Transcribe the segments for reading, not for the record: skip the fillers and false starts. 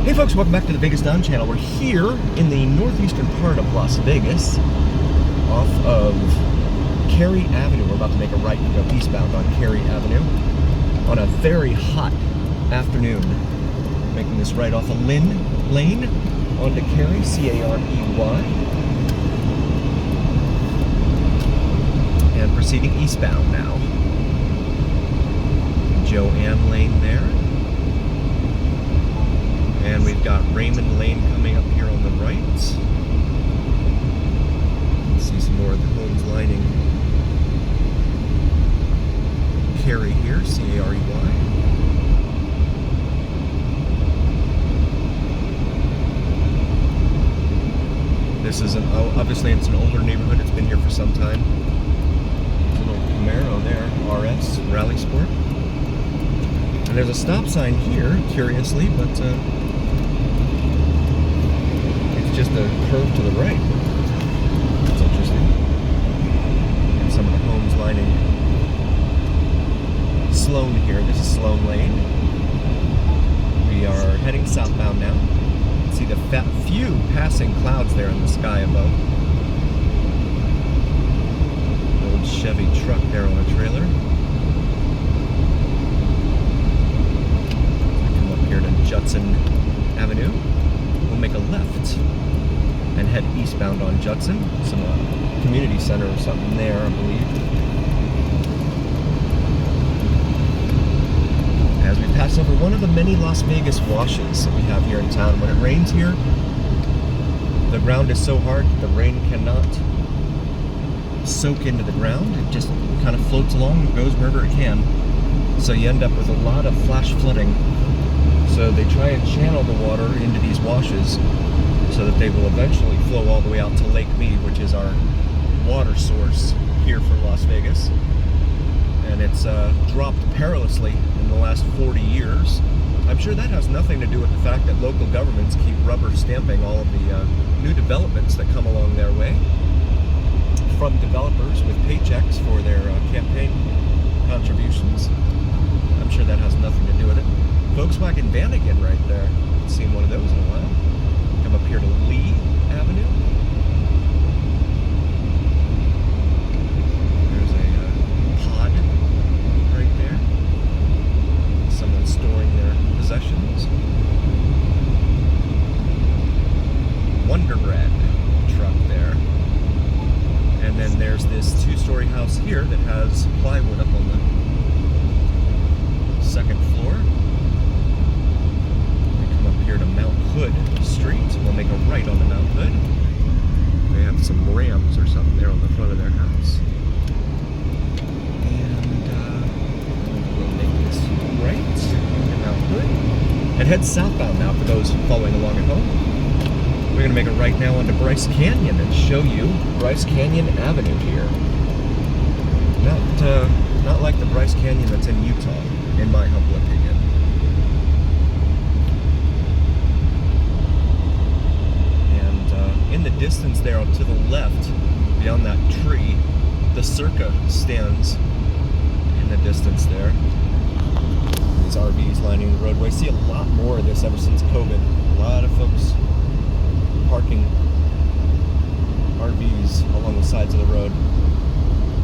Hey folks, welcome back to the Vegas Down channel. We're here in the northeastern part of Las Vegas, off of Carey Avenue. We're about to make a right and go eastbound on Carey Avenue on a very hot afternoon. Making this right off of Sloan Lane onto Carey, C-A-R-E-Y. And proceeding eastbound now. Joanne Lane there. And we've got Raymond Lane coming up here on the right. See some more of the homes lining Carey here, C-A-R-E-Y. This is obviously it's an older neighborhood. It's been here for some time. Little Camaro there, RS, Rally Sport. And there's a stop sign here, curiously, but it's just a curve to the right. That's interesting. And some of the homes lining Sloan here. This is Sloan Lane. We are heading southbound now. See the few passing clouds there in the sky above. Old Chevy truck there on a trailer. Come up here to Judson Avenue. We'll make a left and head eastbound on Judson. Some community center or something there, I believe. As we pass over one of the many Las Vegas washes that we have here in town. When it rains here, the ground is so hard that the rain cannot soak into the ground. It just kind of floats along and goes wherever it can. So you end up with a lot of flash flooding. So they try and channel the water into these washes so that they will eventually flow all the way out to Lake Mead, which is our water source here for Las Vegas. And it's dropped perilously in the last 40 years. I'm sure that has nothing to do with the fact that local governments keep rubber stamping all of the new developments that come along their way from developers with paychecks for their campaign contributions. I'm sure that has nothing to do with it. Volkswagen van again right there. Haven't seen one of those in a while. Come up here to Lee Avenue. There's a pod right there. Someone storing their possessions. Wonder Bread truck there. And then there's this two-story house here that has plywood up on the second floor. We come up here to Mount Hood Street. We'll make a right on the Mount Hood. They have some Rams or something there on the front of their house. And we'll make this right on Mount Hood. And head southbound now for those following along at home. We're going to make a right now onto Bryce Canyon and show you Bryce Canyon Avenue here. Not like the Bryce Canyon that's in Utah, in my humble opinion. And in the distance there to the left, beyond that tree, the Circa stands in the distance there. These RVs lining the roadway. See a lot more of this ever since COVID. A lot of folks parking RVs along the sides of the road.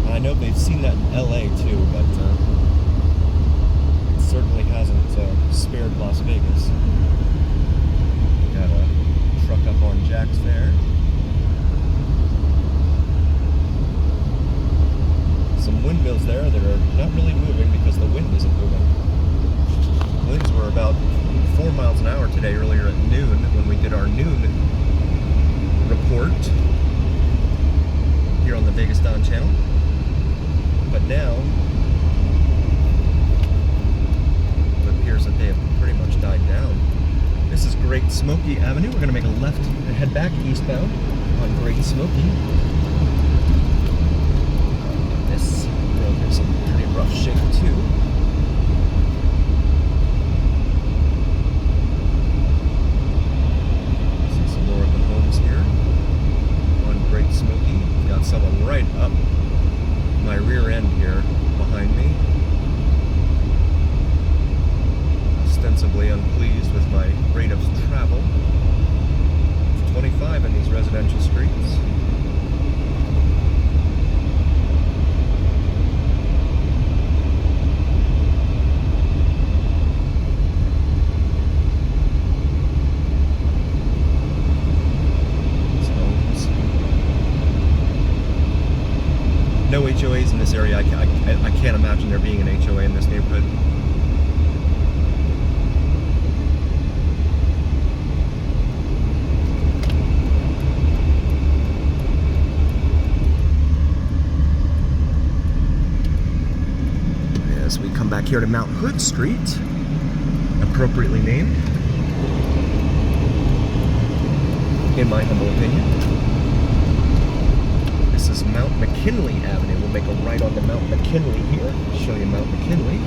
And I know they've seen that in LA too, but it certainly hasn't spared Las Vegas. Got a truck up on jacks there. Some windmills there that are not really moving because the wind isn't moving. Winds were about 4 miles an hour today earlier at noon when we did our noon report here on the Vegas Down channel. But now it appears that they have pretty much died down. This is Great Smokey Avenue. We're going to make a left and head back eastbound on Great Smokey. This road is in pretty rough shape too. Someone right up my rear end here behind me. Ostensibly unpleased with my rate of travel. area. I can't imagine there being an HOA in this neighborhood. As we come back here to Mount Hood Street, appropriately named, in my humble opinion. This is Mount McKinley Avenue. We'll make a right onto Mount McKinley here. Show you Mount McKinley.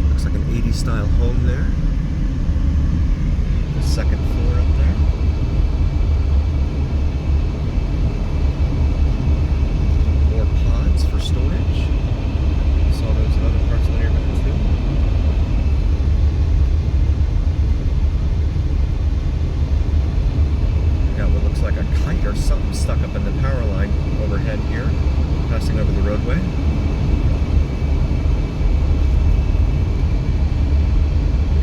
Looks like an 80s style home there. The second floor up there. More pods for storage. Saw those in other parts of the neighborhood too. Got what looks like a kite or something stuck up in the power line overhead here, passing over the roadway.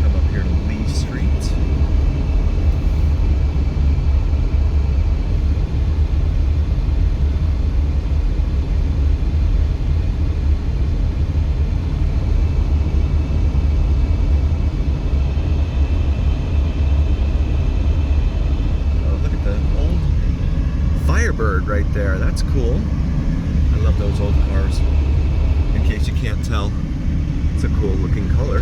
Come up here to Lee Street. Firebird right there. That's cool. I love those old cars. In case you can't tell, it's a cool looking color.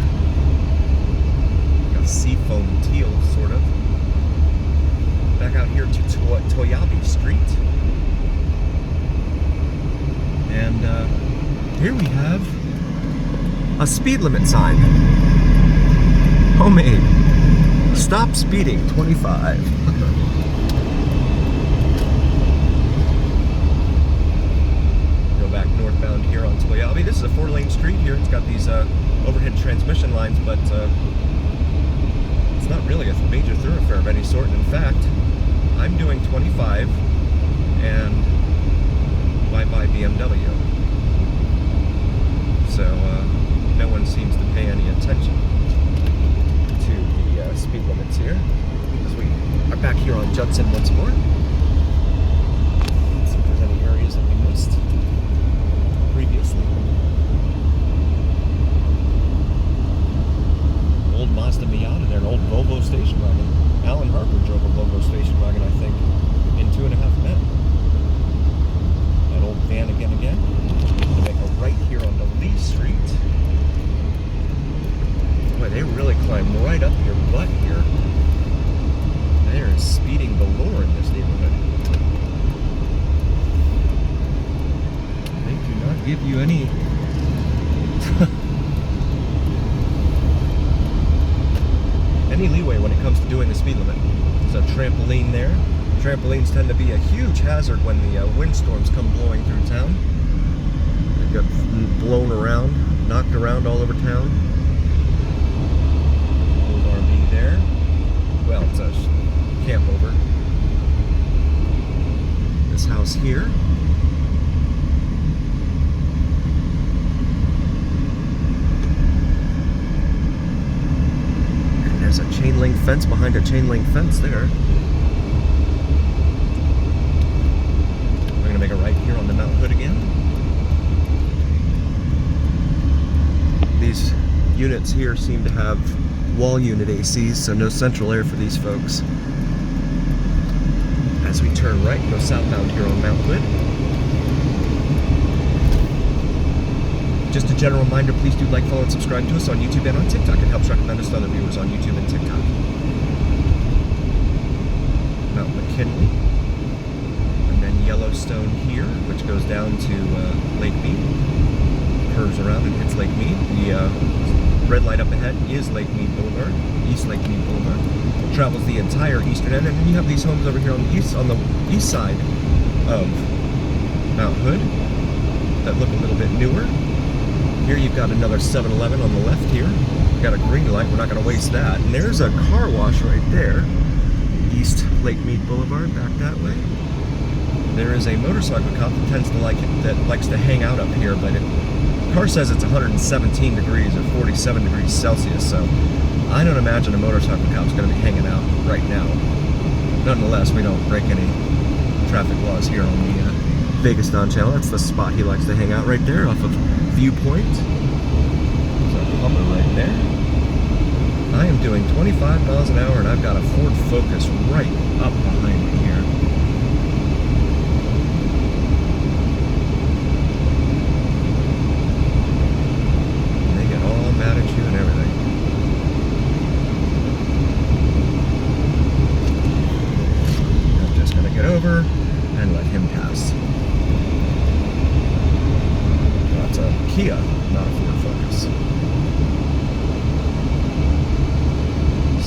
Got seafoam teal, sort of. Back out here to Toyabi Street. And here we have a speed limit sign. Homemade. Stop speeding, 25. Back northbound here on Toyabi. This is a 4-lane street here. It's got these overhead transmission lines, but it's not really a major thoroughfare of any sort. And in fact, I'm doing 25 and bye-bye BMW. So no one seems to pay any attention to the speed limits here. As we are back here on Judson once more. Let's see if there's any areas that we missed previously. Old Mazda Miata there, an old Volvo station wagon. Alan Harper drove a Volvo station wagon, I think, in 2.5 Men. That old van again. We'll make a right here onto Lee Street. Boy, they really climb right up your butt here. There is speeding galore in this neighborhood. Give you any leeway when it comes to doing the speed limit. There's a trampoline there. Trampolines tend to be a huge hazard when the windstorms come blowing through town. They get blown around, knocked around all over town. Old RV there. Well, it's a camp over. This house here. There's a chain link fence behind a chain link fence there. We're going to make a right here on the Mount Hood again. These units here seem to have wall unit ACs, so no central air for these folks. As we turn right and go southbound here on Mount Hood. Just a general reminder, please do like, follow, and subscribe to us on YouTube and on TikTok. It helps recommend us to other viewers on YouTube and TikTok. Mount McKinley. And then Yellowstone here, which goes down to Lake Mead. Curves around and hits Lake Mead. The red light up ahead is Lake Mead Boulevard, East Lake Mead Boulevard. Travels the entire eastern end, and then you have these homes over here on the east side of Mount Hood that look a little bit newer. Here you've got another 7-Eleven on the left here. You've got a green light, we're not going to waste that. And there's a car wash right there. East Lake Mead Boulevard, back that way. There is a motorcycle cop that likes to hang out up here, but the car says it's 117 degrees or 47 degrees Celsius, so I don't imagine a motorcycle cop's going to be hanging out right now. Nonetheless, we don't break any traffic laws here on the Vegas Don channel. That's the spot he likes to hang out right there off of Viewpoint. There's a Hummer right there. I am doing 25 miles an hour and I've got a Ford Focus right up behind me here. And they get all mad at you and everything. I'm just gonna get over and let him pass. That's a Kia, not a Ford Focus.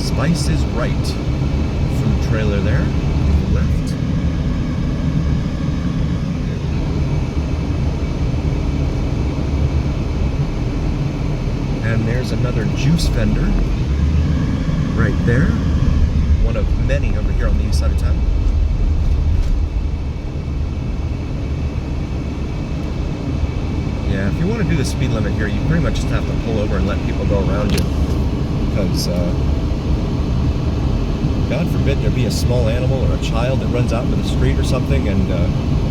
Spice is right. Food trailer there, on the left. And there's another juice vendor right there. One of many over here on the east side of town. Yeah, if you want to do the speed limit here, you pretty much just have to pull over and let people go around you. Because, God forbid there be a small animal or a child that runs out into the street or something and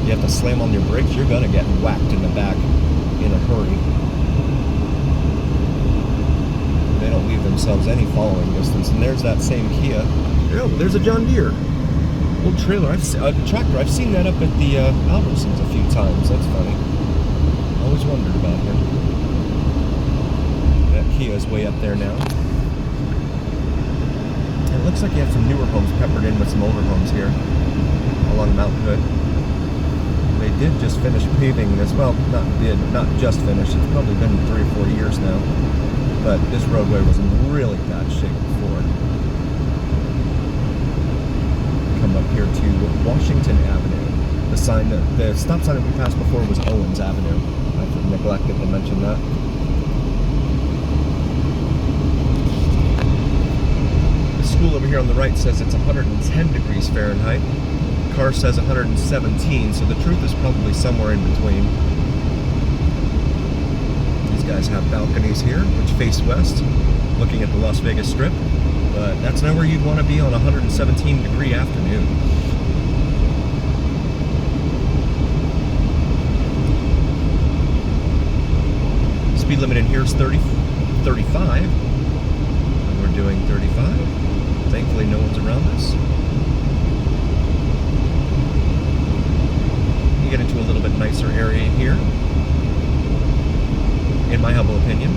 you have to slam on your brakes, you're going to get whacked in the back in a hurry. They don't leave themselves any following distance. And there's that same Kia. Oh, there's a John Deere. Old trailer. A tractor. I've seen that up at the Albertsons a few times. That's funny. Always wondered about him. That Kia is way up there now. It looks like you have some newer homes peppered in with some older homes here along Mount Hood. They did just finish paving this. Well, not just finish. It's probably been 3 or 4 years now. But this roadway was in really bad shape before. Come up here to Washington Avenue. The stop sign that we passed before was Owens Avenue. I neglected to mention that. School over here on the right says it's 110 degrees Fahrenheit. Car says 117, so the truth is probably somewhere in between. These guys have balconies here, which face west, looking at the Las Vegas Strip, but that's not where you'd want to be on a 117-degree afternoon. Speed limit in here is 35, and we're doing 35. Thankfully, no one's around us. You get into a little bit nicer area here, in my humble opinion.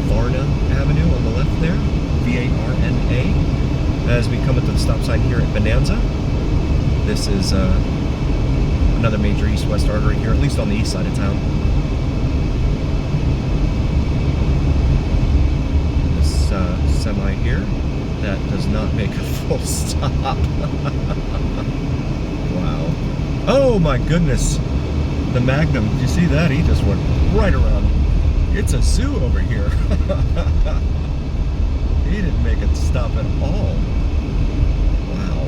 Varna Avenue on the left there, V-A-R-N-A. As we come up to the stop sign here at Bonanza, this is another major east-west artery here, at least on the east side of town. Semi here that does not make a full stop. Wow. Oh my goodness. The Magnum, did you see that? He just went right around. It's a zoo over here. He didn't make it stop at all. Wow.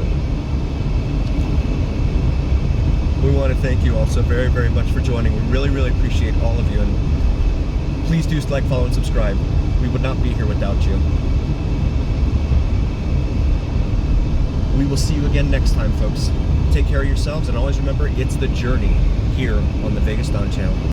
We want to thank you all so very, very much for joining. We really, really appreciate all of you. And please do like, follow, and subscribe. We would not be here without you. We will see you again next time, folks. Take care of yourselves, and always remember, it's the journey here on the Vegas Don channel.